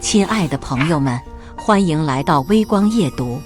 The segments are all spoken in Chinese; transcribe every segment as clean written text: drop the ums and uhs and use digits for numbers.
亲爱的朋友们，欢迎来到微光夜读。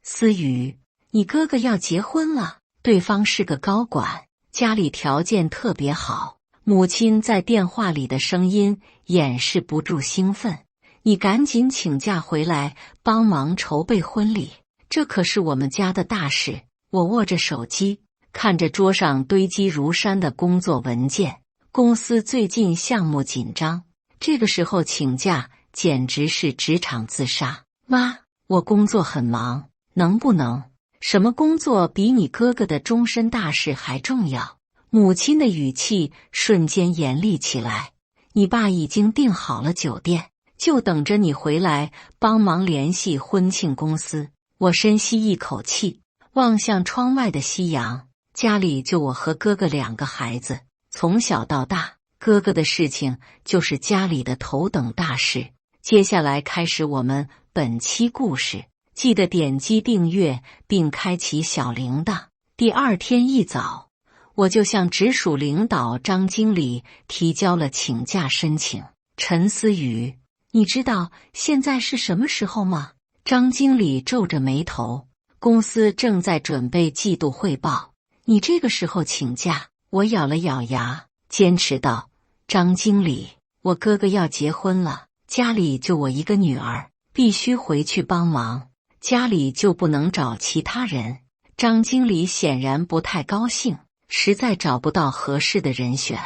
思雨，你哥哥要结婚了，对方是个高管，家里条件特别好。母亲在电话里的声音掩饰不住兴奋。你赶紧请假回来帮忙筹备婚礼，这可是我们家的大事。我握着手机，看着桌上堆积如山的工作文件。公司最近项目紧张，这个时候请假简直是职场自杀。妈，我工作很忙，能不能？什么工作比你哥哥的终身大事还重要？母亲的语气瞬间严厉起来。你爸已经订好了酒店，就等着你回来帮忙联系婚庆公司。我深吸一口气，望向窗外的夕阳。家里就我和哥哥2个孩子，从小到大，哥哥的事情就是家里的头等大事。接下来开始我们本期故事，记得点击订阅并开启小铃铛。第二天一早，我就向直属领导张经理提交了请假申请。陈思雨，你知道现在是什么时候吗？张经理皱着眉头，公司正在准备季度汇报，你这个时候请假？我咬了咬牙，坚持道：张经理，我哥哥要结婚了，家里就我一个女儿，必须回去帮忙，家里就不能找其他人。张经理显然不太高兴，实在找不到合适的人选。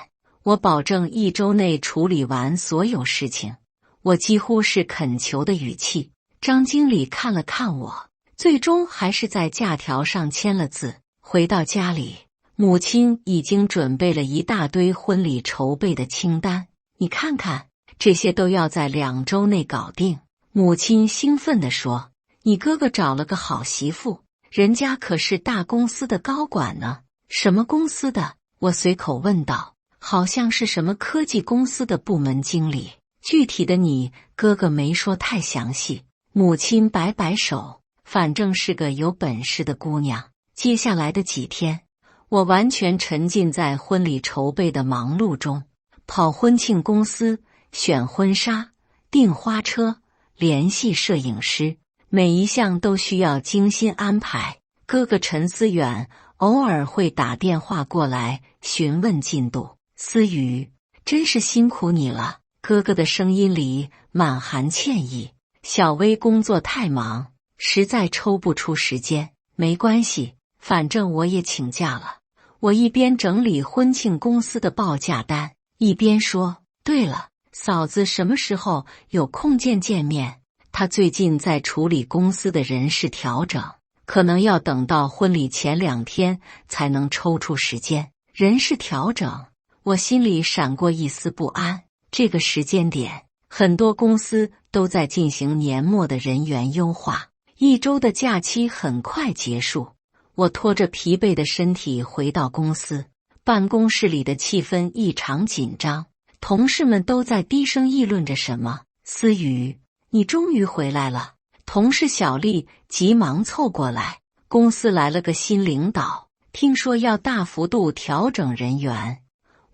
我保证1周内处理完所有事情，我几乎是恳求的语气。张经理看了看我，最终还是在假条上签了字。回到家里，母亲已经准备了一大堆婚礼筹备的清单，你看看，这些都要在2周内搞定。母亲兴奋地说：你哥哥找了个好媳妇，人家可是大公司的高管呢。什么公司的？我随口问道。好像是什么科技公司的部门经理，具体的你哥哥没说太详细。母亲摆摆手，反正是个有本事的姑娘。接下来的几天，我完全沉浸在婚礼筹备的忙碌中，跑婚庆公司，选婚纱，订花车，联系摄影师，每一项都需要精心安排。哥哥陈思远偶尔会打电话过来询问进度。思雨，真是辛苦你了。哥哥的声音里满含歉意。小薇工作太忙，实在抽不出时间。没关系，反正我也请假了。我一边整理婚庆公司的报价单，一边说：对了，嫂子什么时候有空见面？她最近在处理公司的人事调整，可能要等到婚礼前2天才能抽出时间。人事调整，我心里闪过一丝不安。这个时间点，很多公司都在进行年末的人员优化，1周的假期很快结束。我拖着疲惫的身体回到公司，办公室里的气氛异常紧张，同事们都在低声议论着什么。思雨，你终于回来了。同事小丽急忙凑过来，公司来了个新领导，听说要大幅度调整人员。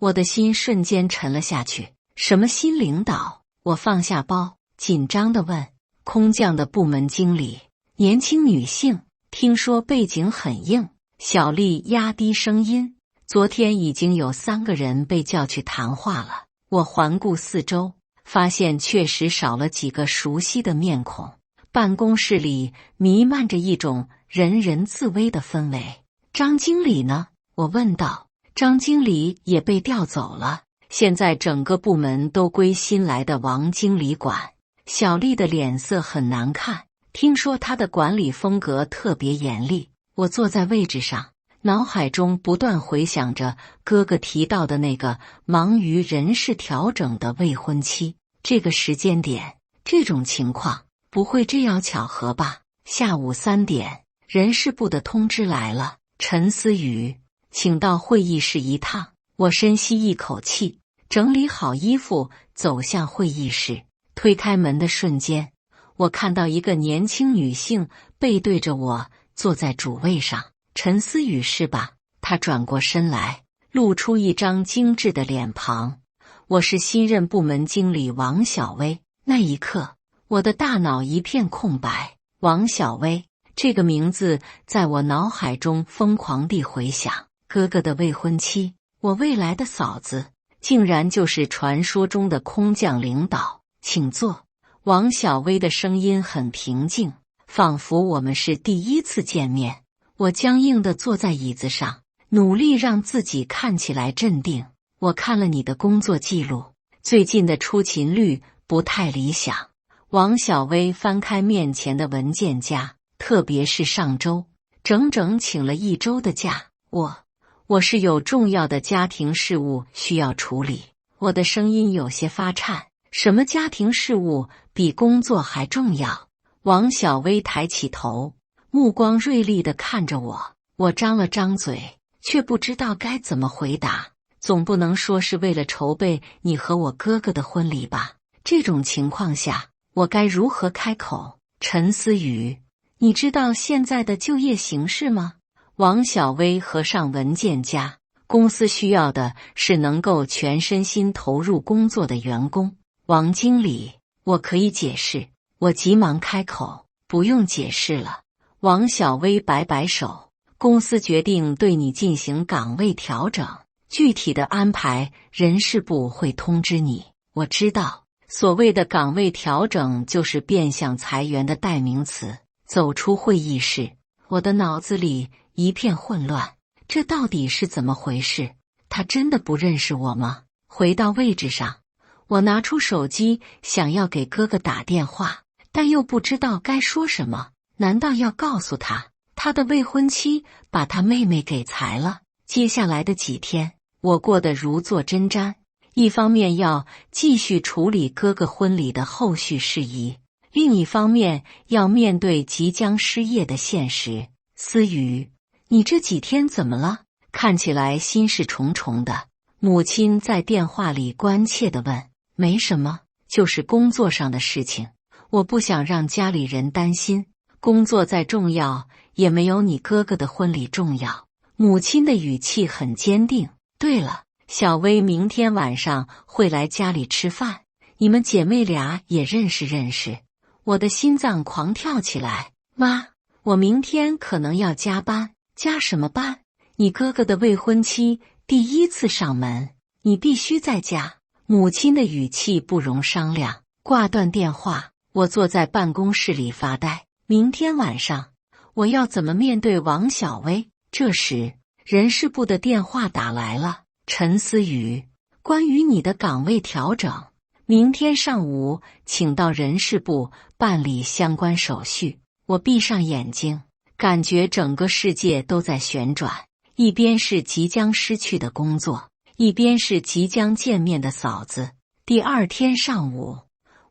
我的心瞬间沉了下去。什么新领导？我放下包，紧张地问。空降的部门经理，年轻女性，听说背景很硬。小丽压低声音，昨天已经有3个人被叫去谈话了。我环顾四周，发现确实少了几个熟悉的面孔。办公室里弥漫着一种人人自危的氛围。张经理呢？我问道。张经理也被调走了，现在整个部门都归新来的王经理管。小丽的脸色很难看，听说她的管理风格特别严厉。我坐在位置上，脑海中不断回想着哥哥提到的那个忙于人事调整的未婚妻。这个时间点，这种情况，不会这样巧合吧？下午3点，人事部的通知来了，陈思雨，请到会议室一趟。我深吸一口气，整理好衣服，走向会议室。推开门的瞬间，我看到一个年轻女性背对着我坐在主位上。陈思雨是吧？她转过身来，露出一张精致的脸庞。我是新任部门经理王小薇。那一刻，我的大脑一片空白。王小薇这个名字在我脑海中疯狂地回响。哥哥的未婚妻，我未来的嫂子，竟然就是传说中的空降领导。请坐。王小薇的声音很平静，仿佛我们是第一次见面。我僵硬地坐在椅子上，努力让自己看起来镇定。我看了你的工作记录，最近的出勤率不太理想。王小薇翻开面前的文件夹，特别是上周，整整请了1周的假。我是有重要的家庭事务需要处理。我的声音有些发颤。什么家庭事务比工作还重要？王小薇抬起头，目光锐利地看着我。我张了张嘴，却不知道该怎么回答。总不能说是为了筹备你和我哥哥的婚礼吧？这种情况下，我该如何开口？陈思雨，你知道现在的就业形势吗？王小薇合上文件夹，公司需要的是能够全身心投入工作的员工。王经理，我可以解释。我急忙开口，不用解释了。王小薇摆摆手，公司决定对你进行岗位调整，具体的安排人事部会通知你。我知道，所谓的岗位调整就是变相裁员的代名词。走出会议室，我的脑子里一片混乱，这到底是怎么回事？他真的不认识我吗？回到位置上，我拿出手机想要给哥哥打电话，但又不知道该说什么。难道要告诉他，他的未婚妻把他妹妹给裁了？接下来的几天，我过得如坐针毡，一方面要继续处理哥哥婚礼的后续事宜，另一方面要面对即将失业的现实。思雨，你这几天怎么了？看起来心事重重的。母亲在电话里关切地问。没什么，就是工作上的事情。我不想让家里人担心，工作再重要，也没有你哥哥的婚礼重要。母亲的语气很坚定。对了，小薇明天晚上会来家里吃饭，你们姐妹俩也认识认识。我的心脏狂跳起来。妈，我明天可能要加班。加什么班？你哥哥的未婚妻第一次上门，你必须在家。母亲的语气不容商量。挂断电话，我坐在办公室里发呆。明天晚上我要怎么面对王小薇？这时，人事部的电话打来了。陈思雨，关于你的岗位调整，明天上午请到人事部办理相关手续。我闭上眼睛，感觉整个世界都在旋转，一边是即将失去的工作，一边是即将见面的嫂子。第二天上午，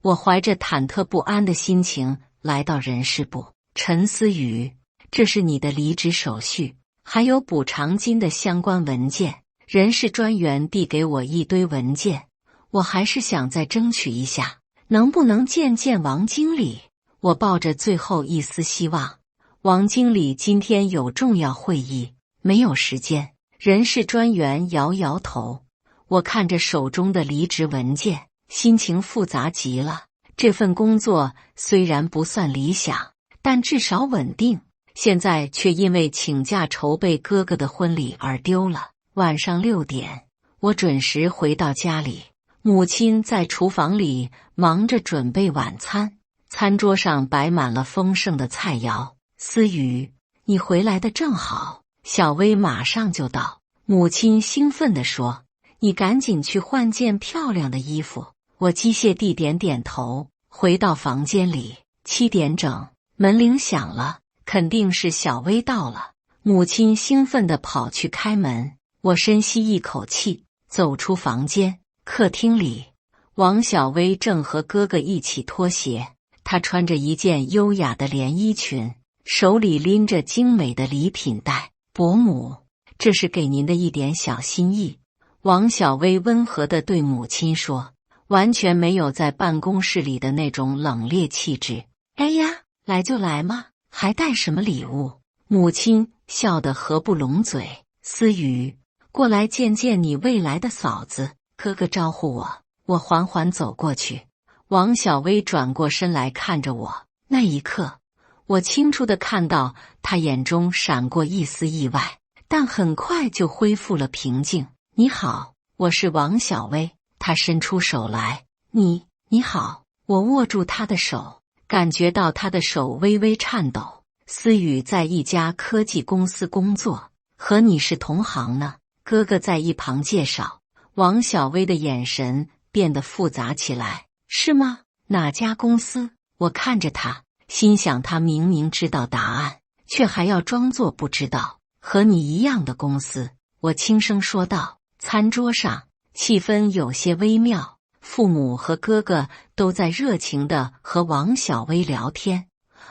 我怀着忐忑不安的心情来到人事部。陈思雨，这是你的离职手续，还有补偿金的相关文件。人事专员递给我一堆文件，我还是想再争取一下，能不能见见王经理？我抱着最后一丝希望。王经理今天有重要会议，没有时间。人事专员摇摇头。我看着手中的离职文件，心情复杂极了。这份工作虽然不算理想，但至少稳定，现在却因为请假筹备哥哥的婚礼而丢了。晚上6点，我准时回到家里，母亲在厨房里忙着准备晚餐，餐桌上摆满了丰盛的菜肴。思雨，你回来的正好，小薇马上就到。母亲兴奋地说，你赶紧去换件漂亮的衣服。我机械地点点头，回到房间里。7点整，门铃响了，肯定是小薇到了。母亲兴奋地跑去开门。我深吸一口气，走出房间。客厅里，王小薇正和哥哥一起脱鞋。她穿着一件优雅的连衣裙，手里拎着精美的礼品袋。伯母，这是给您的一点小心意。王小薇温和地对母亲说，完全没有在办公室里的那种冷冽气质。哎呀，来就来嘛，还带什么礼物？母亲笑得合不拢嘴。思雨，过来见见你未来的嫂子。哥哥招呼我，我缓缓走过去。王小薇转过身来看着我，那一刻，我清楚地看到她眼中闪过一丝意外，但很快就恢复了平静。你好，我是王小薇。她伸出手来。你好。我握住她的手，感觉到她的手微微颤抖。思雨在一家科技公司工作，和你是同行呢。哥哥在一旁介绍。王小薇的眼神变得复杂起来。是吗？哪家公司？我看着他，心想他明明知道答案，却还要装作不知道。和你一样的公司，我轻声说道。餐桌上气氛有些微妙，父母和哥哥都在热情地和王小薇聊天，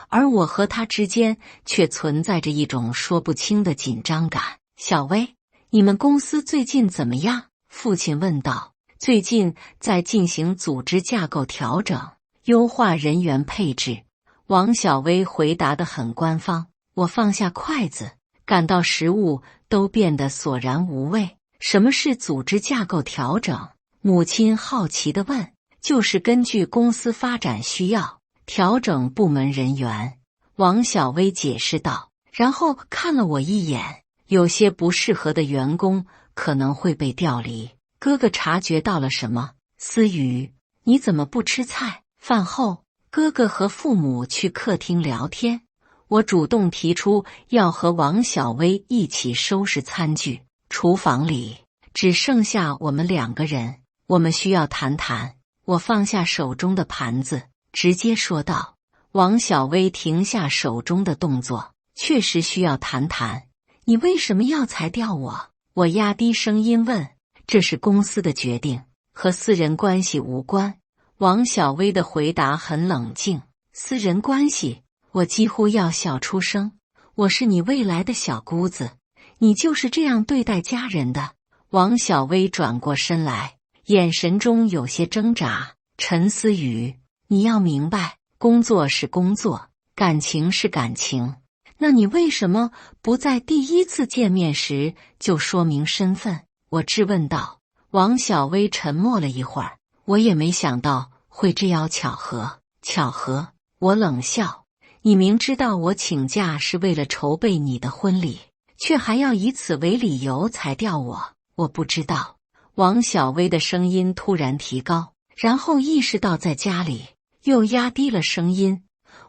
而我和他之间却存在着一种说不清的紧张感。小薇，你们公司最近怎么样？父亲问道。最近在进行组织架构调整，优化人员配置。王小薇回答得很官方。我放下筷子，感到食物都变得索然无味。什么是组织架构调整？母亲好奇地问。就是根据公司发展需要，调整部门人员。王小薇解释道，然后看了我一眼，有些不适合的员工可能会被调离。哥哥察觉到了什么？思雨，你怎么不吃菜？饭后，哥哥和父母去客厅聊天，我主动提出要和王小薇一起收拾餐具。厨房里只剩下我们2个人，我们需要谈谈。我放下手中的盘子，直接说道。王小薇停下手中的动作，确实需要谈谈。你为什么要裁掉我？我压低声音问。这是公司的决定，和私人关系无关。王小薇的回答很冷静。私人关系？我几乎要笑出声。我是你未来的小姑子，你就是这样对待家人的？王小薇转过身来，眼神中有些挣扎。陈思雨，你要明白，工作是工作，感情是感情。那你为什么不在第一次见面时就说明身份？我质问道。王小薇沉默了一会儿。我也没想到会这样巧合。巧合？我冷笑。你明知道我请假是为了筹备你的婚礼，却还要以此为理由裁掉我。我不知道。王小薇的声音突然提高，然后意识到在家里，又压低了声音。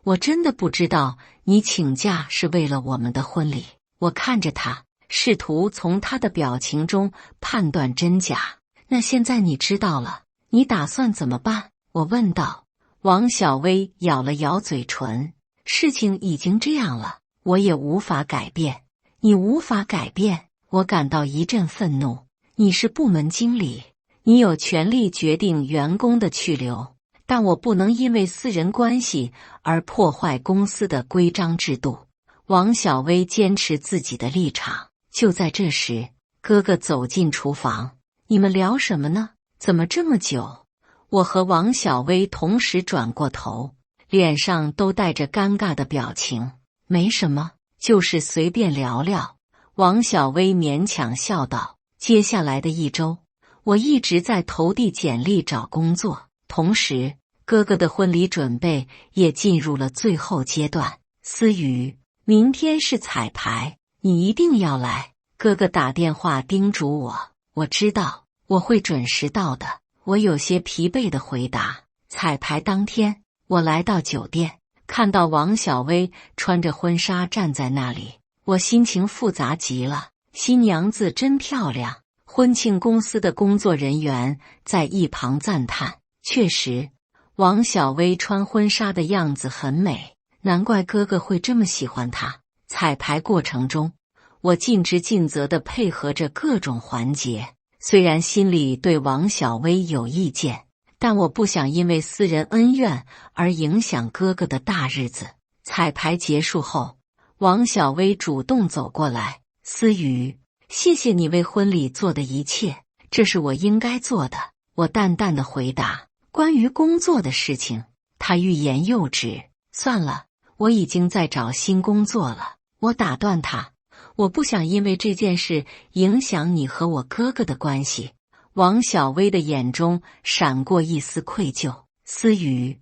我真的不知道你请假是为了我们的婚礼。我看着他，试图从他的表情中判断真假。那现在你知道了，你打算怎么办？我问道。王小薇咬了咬嘴唇。事情已经这样了，我也无法改变。你无法改变？我感到一阵愤怒。你是部门经理，你有权利决定员工的去留，但我不能因为私人关系而破坏公司的规章制度。王小薇坚持自己的立场。就在这时，哥哥走进厨房。你们聊什么呢？怎么这么久？我和王小薇同时转过头，脸上都带着尴尬的表情。没什么，就是随便聊聊。王小薇勉强笑道。接下来的1周，我一直在投递简历找工作，同时哥哥的婚礼准备也进入了最后阶段。思雨，明天是彩排，你一定要来。哥哥打电话叮嘱我。我知道，我会准时到的。我有些疲惫地回答。彩排当天，我来到酒店，看到王小薇穿着婚纱站在那里，我心情复杂极了。新娘子真漂亮，婚庆公司的工作人员在一旁赞叹。确实，王小薇穿婚纱的样子很美，难怪哥哥会这么喜欢她。彩排过程中，我尽职尽责地配合着各种环节，虽然心里对王小薇有意见，但我不想因为私人恩怨而影响哥哥的大日子。彩排结束后，王小薇主动走过来。思雨，谢谢你为婚礼做的一切，这是我应该做的。我淡淡的回答。关于工作的事情，他欲言又止。算了，我已经在找新工作了。我打断他，我不想因为这件事影响你和我哥哥的关系。王小薇的眼中闪过一丝愧疚。思雨，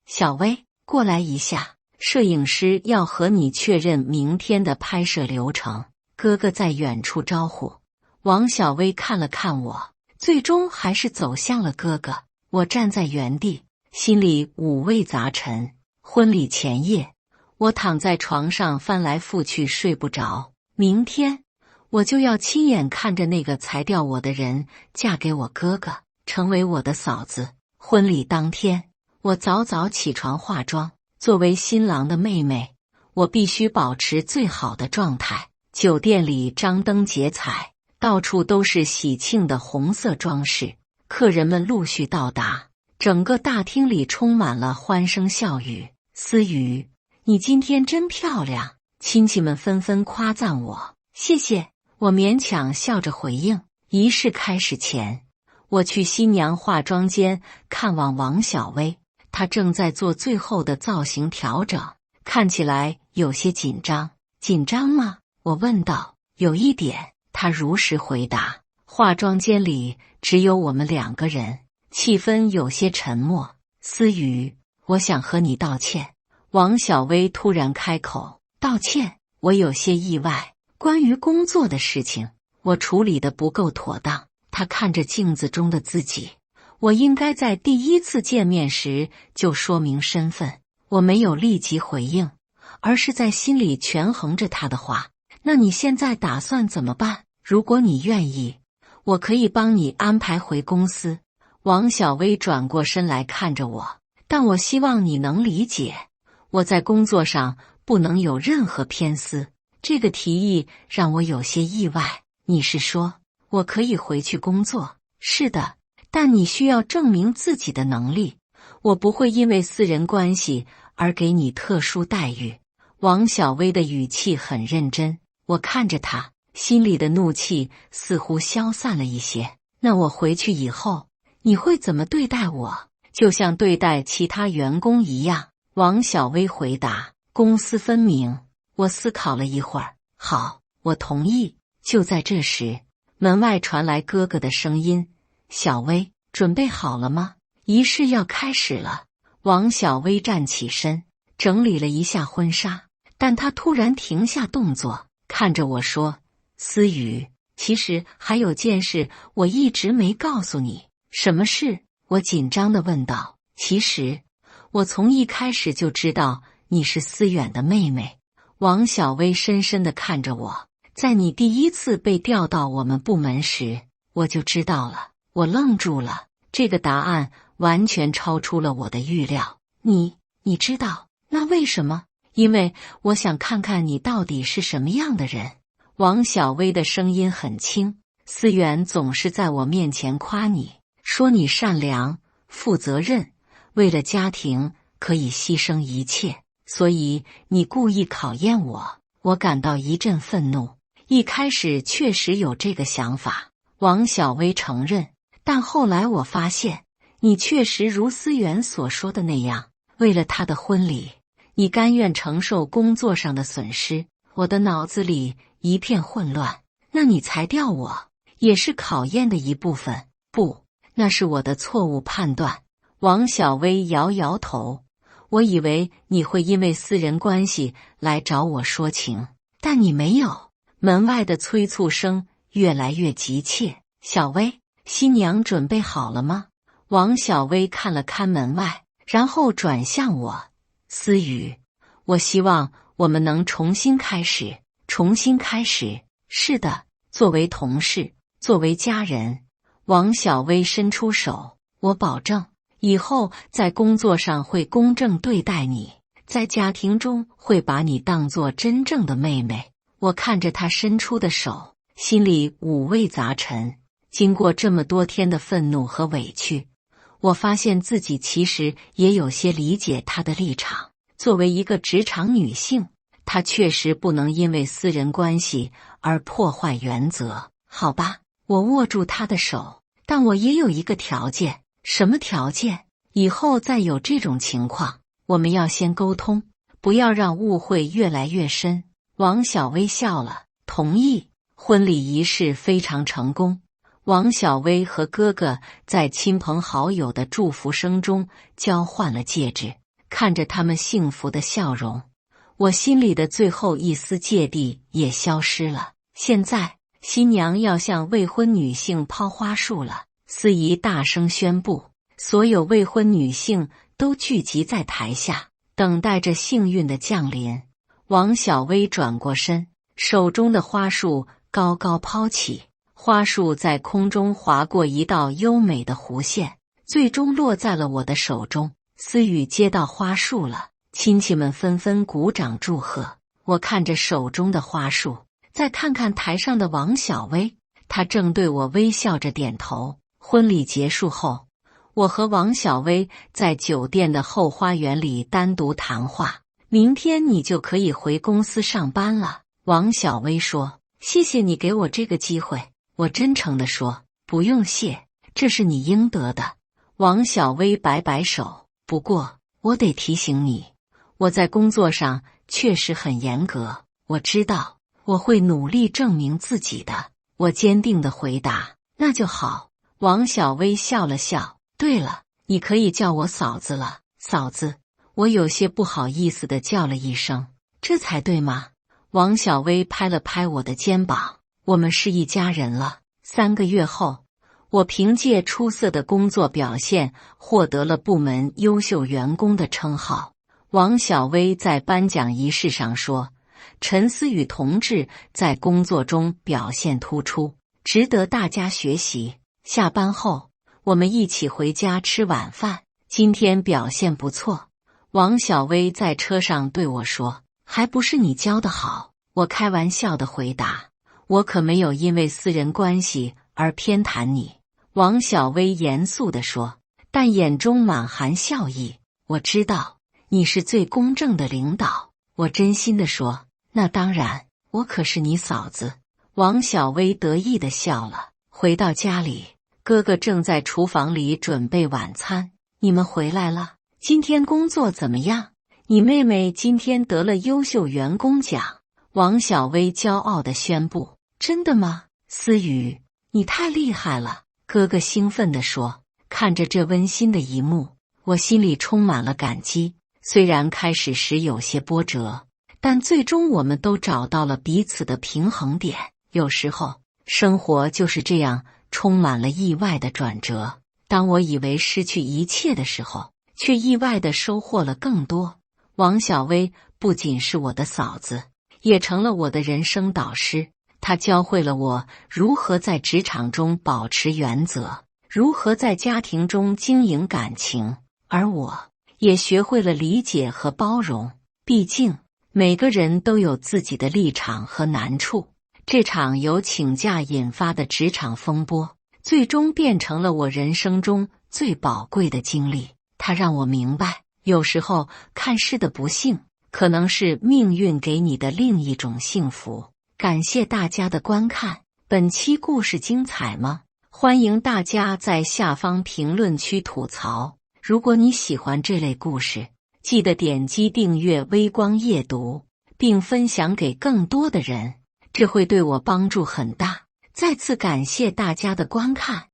小薇，过来一下，摄影师要和你确认明天的拍摄流程。哥哥在远处招呼。王小薇看了看我，最终还是走向了哥哥。我站在原地，心里五味杂陈。婚礼前夜，我躺在床上翻来覆去睡不着。明天我就要亲眼看着那个裁掉我的人嫁给我哥哥，成为我的嫂子。婚礼当天，我早早起床化妆。作为新郎的妹妹，我必须保持最好的状态。酒店里张灯结彩，到处都是喜庆的红色装饰。客人们陆续到达，整个大厅里充满了欢声笑语。思雨，你今天真漂亮！亲戚们纷纷夸赞我。谢谢，我勉强笑着回应。仪式开始前，我去新娘化妆间看望王小薇，她正在做最后的造型调整，看起来有些紧张。紧张吗？我问道。有一点，她如实回答。化妆间里只有我们2个人，气氛有些沉默。思雨，我想和你道歉。王小薇突然开口。道歉？我有些意外。关于工作的事情，我处理得不够妥当。她看着镜子中的自己，我应该在第一次见面时就说明身份。我没有立即回应，而是在心里权衡着她的话。那你现在打算怎么办？如果你愿意，我可以帮你安排回公司。王小薇转过身来看着我，但我希望你能理解，我在工作上不能有任何偏私。这个提议让我有些意外。你是说我可以回去工作？是的，但你需要证明自己的能力。我不会因为私人关系而给你特殊待遇。王小薇的语气很认真，我看着她，心里的怒气似乎消散了一些。那我回去以后，你会怎么对待我？就像对待其他员工一样。王小薇回答。公私分明。我思考了一会儿，好，我同意。就在这时，门外传来哥哥的声音。小薇，准备好了吗？仪式要开始了。王小薇站起身，整理了一下婚纱，但她突然停下动作，看着我说，思雨，其实还有件事我一直没告诉你。什么事？我紧张地问道。其实我从一开始就知道你是思远的妹妹。王小薇深深地看着我，在你第一次被调到我们部门时，我就知道了。我愣住了，这个答案完全超出了我的预料。你知道，那为什么？因为我想看看你到底是什么样的人。王小薇的声音很轻。思远总是在我面前夸你，说你善良、负责任，为了家庭可以牺牲一切，所以你故意考验我。我感到一阵愤怒。一开始确实有这个想法，王小薇承认，但后来我发现，你确实如思远所说的那样，为了他的婚礼，你甘愿承受工作上的损失。我的脑子里一片混乱。那你裁掉我，也是考验的一部分？不，那是我的错误判断。王小薇摇摇头。我以为你会因为私人关系来找我说情，但你没有。门外的催促声越来越急切。小薇，新娘准备好了吗？王小薇看了看门外，然后转向我。思雨，我希望我们能重新开始。重新开始？是的，作为同事，作为家人。王小薇伸出手。我保证，以后在工作上会公正对待你，在家庭中会把你当作真正的妹妹。我看着她伸出的手，心里五味杂陈。经过这么多天的愤怒和委屈，我发现自己其实也有些理解她的立场。作为一个职场女性，她确实不能因为私人关系而破坏原则。好吧，我握住她的手，但我也有一个条件。什么条件？以后再有这种情况，我们要先沟通，不要让误会越来越深。王小薇笑了，同意。婚礼仪式非常成功，王小薇和哥哥在亲朋好友的祝福声中交换了戒指，看着他们幸福的笑容，我心里的最后一丝芥蒂也消失了。现在，新娘要向未婚女性抛花束了。司仪大声宣布，所有未婚女性都聚集在台下，等待着幸运的降临。王小薇转过身，手中的花束高高抛起，花束在空中划过一道优美的弧线，最终落在了我的手中。思雨接到花束了，亲戚们纷纷鼓掌祝贺。我看着手中的花束，再看看台上的王小薇，她正对我微笑着点头。婚礼结束后，我和王小薇在酒店的后花园里单独谈话。明天你就可以回公司上班了，王小薇说。谢谢你给我这个机会，我真诚地说。不用谢，这是你应得的。王小薇摆摆手。不过，我得提醒你，我在工作上确实很严格。我知道，我会努力证明自己的。我坚定地回答。那就好。王小薇笑了笑。对了，你可以叫我嫂子了。嫂子，我有些不好意思地叫了一声。这才对嘛。王小薇拍了拍我的肩膀。我们是一家人了。3个月后，我凭借出色的工作表现获得了部门优秀员工的称号。王小薇在颁奖仪式上说，陈思雨同志在工作中表现突出，值得大家学习。下班后，我们一起回家吃晚饭。今天表现不错。王小薇在车上对我说，还不是你教得好。我开玩笑地回答，我可没有因为私人关系而偏袒你。王小薇严肃地说，但眼中满含笑意。我知道你是最公正的领导。我真心地说，那当然，我可是你嫂子。王小薇得意地笑了。回到家里，哥哥正在厨房里准备晚餐。你们回来了，今天工作怎么样？你妹妹今天得了优秀员工奖。王小薇骄傲地宣布。真的吗？思雨，你太厉害了，哥哥兴奋地说。看着这温馨的一幕，我心里充满了感激。虽然开始时有些波折，但最终我们都找到了彼此的平衡点。有时候，生活就是这样，充满了意外的转折。当我以为失去一切的时候，却意外地收获了更多。王小薇不仅是我的嫂子，也成了我的人生导师。她教会了我如何在职场中保持原则，如何在家庭中经营感情，而我也学会了理解和包容。毕竟，每个人都有自己的立场和难处。这场由请假引发的职场风波，最终变成了我人生中最宝贵的经历。它让我明白，有时候看似的不幸，可能是命运给你的另一种幸福。感谢大家的观看，本期故事精彩吗？欢迎大家在下方评论区吐槽。如果你喜欢这类故事，记得点击订阅微光夜读，并分享给更多的人，这会对我帮助很大。再次感谢大家的观看。